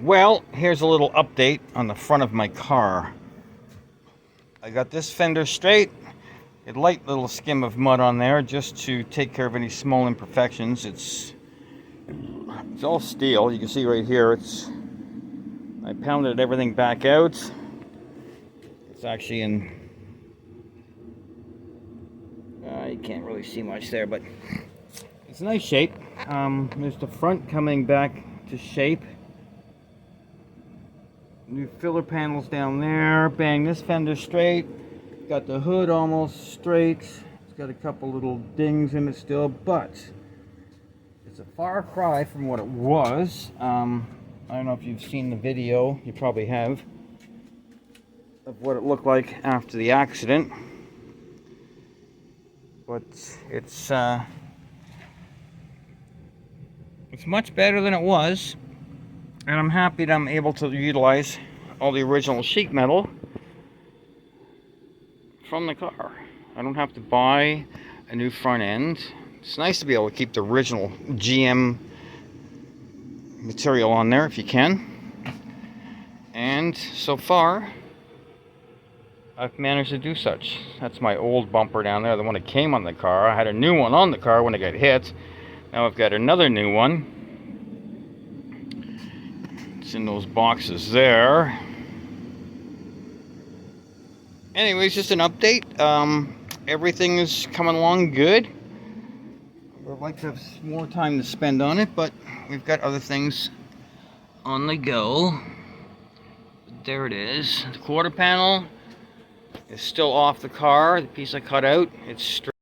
Well, here's a little update on the front of my car. I got this fender straight. A light little skim of mud on there just to take care of any small imperfections. It's all steel. You can see right here, I pounded everything back out. It's actually in, you can't really see much there, but it's a nice shape. There's the front coming back to shape. New filler panels down there. Bang this fender straight. Got the hood almost straight. It's got a couple little dings in it still, but it's a far cry from what it was. I don't know if you've seen the video. You probably have. Of what it looked like after the accident. But it's much better than it was. And I'm happy that I'm able to utilize all the original sheet metal from the car. I don't have to buy a new front end. It's nice to be able to keep the original GM material on there if you can. And so far, I've managed to do such. That's my old bumper down there, the one that came on the car. I had a new one on the car when it got hit. Now I've got another new one. It's in those boxes there. Anyways, just an update. Everything is coming along good. I'd like to have more time to spend on it, but we've got other things on the go. There it is. The quarter panel is still off the car. The piece I cut out, it's straight.